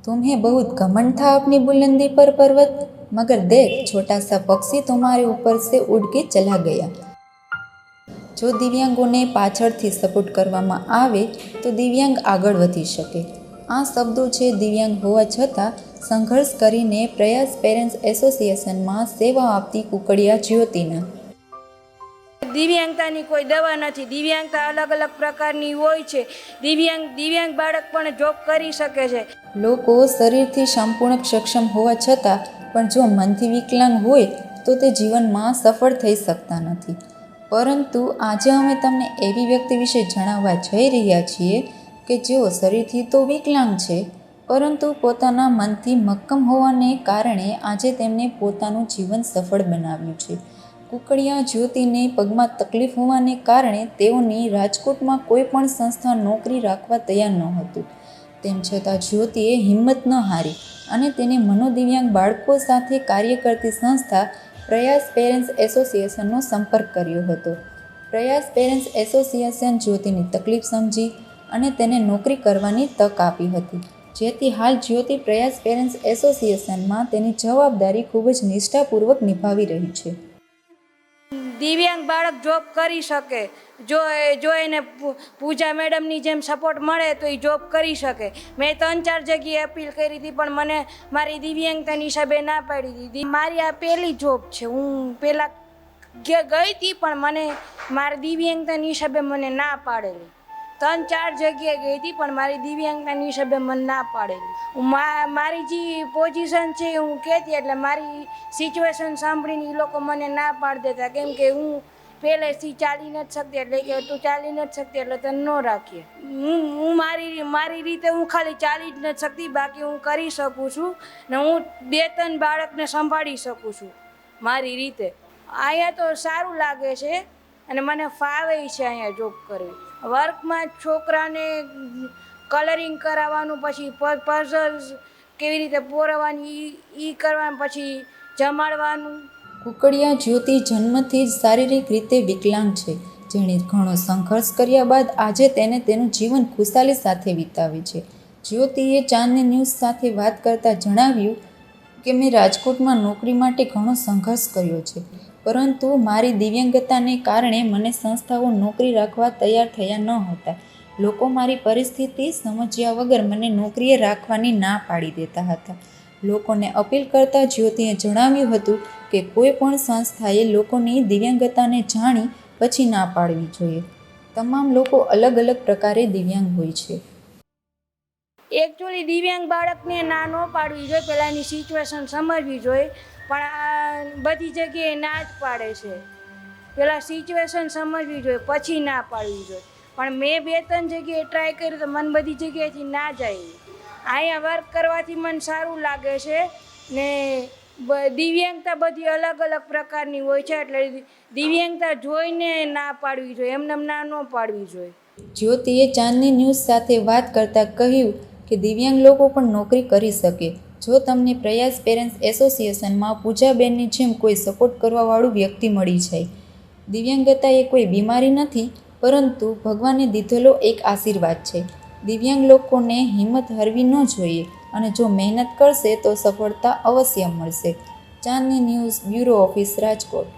तुम्हें बहुत घमंड था अपनी बुलंदी पर पर्वत, मगर देख छोटा सा पक्षी तुम्हारे ऊपर से उड़ के चला गया। જો દિવ્યાંગોને પાછળથી સપોર્ટ કરવામાં આવે તો દિવ્યાંગ આગળ વધી શકે. આ શબ્દો છે દિવ્યાંગ હોવા છતાં સંઘર્ષ કરીને પ્રયાસ પેરેન્ટ્સ એસોસિએશનમાં સેવા આપતી કુકડિયા જ્યોતિના. દિવ્યાંગતાની કોઈ દવા નથી. દિવ્યાંગતા અલગ અલગ પ્રકારની હોય છે. દિવ્યાંગ બાળક પણ જોબ કરી શકે છે. લોકો શરીરથી સંપૂર્ણ સક્ષમ હોવા છતાં પણ જો મનથી વિકલાંગ હોય તો તે જીવનમાં સફળ થઈ શકતા નથી. પરંતુ આજે અમે તમને એવી વ્યક્તિ વિશે જણાવવા જઈ રહ્યા છીએ કે જેઓ શરીરથી તો વિકલાંગ છે, પરંતુ પોતાના મનથી મક્કમ હોવાને કારણે આજે તેમને પોતાનું જીવન સફળ બનાવ્યું છે. કુકડિયા જ્યોતિને પગમાં તકલીફ હોવાને કારણે તેઓની રાજકોટમાં કોઈ પણ સંસ્થા નોકરી રાખવા તૈયાર નહોતું. તેમ છતાં જ્યોતિએ હિંમત ન હારી અને તેને મનોદિવ્યાંગ બાળકો સાથે કાર્ય કરતી સંસ્થા પ્રયાસ પેરેન્ટ્સ એસોસિએશનનો સંપર્ક કર્યો હતો. પ્રયાસ પેરેન્ટ્સ એસોસિએશન જ્યોતિની તકલીફ સમજી અને તેને નોકરી કરવાની તક આપી હતી, જેથી હાલ જ્યોતિ પ્રયાસ પેરેન્ટ્સ એસોસિએશનમાં તેની જવાબદારી ખૂબ જ નિષ્ઠાપૂર્વક નિભાવી રહી છે. દિવ્યાંગ બાળક જોબ કરી શકે. જો એને પૂજા મેડમની જેમ સપોર્ટ મળે તો એ જોબ કરી શકે. મેં 3-4 જગ્યાએ અપીલ કરી હતી, પણ મને મારી દિવ્યાંગતાની હિસાબે ના પાડી દીધી. મારી આ પહેલી જોબ છે. હું પહેલાં ગઈ હતી, પણ મને મારી દિવ્યાંગતાની હિસાબે મને ના પાડેલી. 3-4 જગ્યાએ ગઈ હતી, પણ મારી દિવ્યાંગતાની હિસાબે મને ના પાડેલી. મારી જે પોઝિશન છે હું કહેતી, એટલે મારી સિચ્યુએશન સાંભળીને એ લોકો મને ના પાડી દેતા, કેમ કે હું પહેલેથી ચાલી નથી શકતી, એટલે કે તું ચાલી નથી શકતી એટલે તને ન રાખીએ. હું મારી રીતે હું ખાલી ચાલી જ નથી શકતી, બાકી હું કરી શકું છું ને હું 2-3 બાળકને સંભાળી શકું છું મારી રીતે. અહીંયા તો સારું લાગે છે અને મને ફાવે છે અહીંયા જોબ કરવી. વર્કમાં છોકરાને કલરિંગ કરાવવાનું, પછી પઝલ્સ કેવી રીતે પોરવવાની એ કરવાનું, પછી જમાડવાનું. કુકડિયા જ્યોતિ જન્મથી જ શારીરિક રીતે વિકલાંગ છે, જેણે ઘણો સંઘર્ષ કર્યા બાદ આજે તેને તેનું જીવન ખુશાલી સાથે વિતાવે છે. જ્યોતિએ ચાંદની ન્યૂઝ સાથે વાત કરતાં જણાવ્યું કે મેં રાજકોટમાં નોકરી માટે ઘણો સંઘર્ષ કર્યો છે, પરંતુ મારી દિવ્યાંગતાને કારણે મને સંસ્થાઓ નોકરી રાખવા તૈયાર થયા ન હતા. લોકો મારી પરિસ્થિતિ સમજ્યા વગર મને નોકરીએ રાખવાની ના પાડી દેતા હતા. લોકોને અપીલ કરતા જ્યોતિએ જણાવ્યું હતું કે કોઈ પણ સંસ્થાએ લોકોની દિવ્યાંગતાને જાણી પછી ના પાડવી જોઈએ. તમામ લોકો અલગ અલગ પ્રકારે દિવ્યાંગ હોય છે. એકચ્યુઅલી દિવ્યાંગ બાળકને ના ન પાડવી જોઈએ, પહેલાં એની સિચ્યુએશન સમજવી જોઈએ, પણ બધી જગ્યાએ ના જ પાડે છે. પહેલાં સિચ્યુએશન સમજવી જોઈએ પછી ના પાડવી જોઈએ. પણ મેં 2-3 જગ્યાએ ટ્રાય કરી તો મને બધી જગ્યાએથી ના જાય. અહીંયા વર્ક કરવાથી મને સારું લાગે છે ને દિવ્યાંગતા બધી અલગ અલગ પ્રકારની હોય છે, એટલે દિવ્યાંગતા જોઈને ના પાડવી જોઈએ, એમને ના ન પાડવી જોઈએ. જ્યોતિએ ચાંદની ન્યૂઝ સાથે વાત કરતાં કહ્યું કે દિવ્યાંગ લોકો પણ નોકરી કરી શકે. જો તમને પ્રયાસ પેરેન્ટ્સ એસોસિએશનમાં પૂજાબેનની જેમ કોઈ સપોર્ટ કરવાવાળું વ્યક્તિ મળી જાય. દિવ્યાંગતા એ કોઈ બીમારી નથી, પરંતુ ભગવાને દીધેલો એક આશીર્વાદ છે. દિવ્યાંગ લોકોને હિંમત હારવી ન જોઈએ અને જો મહેનત કરશે તો સફળતા અવશ્ય મળશે. ચાંદની ન્યૂઝ બ્યુરો ઓફિસ, રાજકોટ.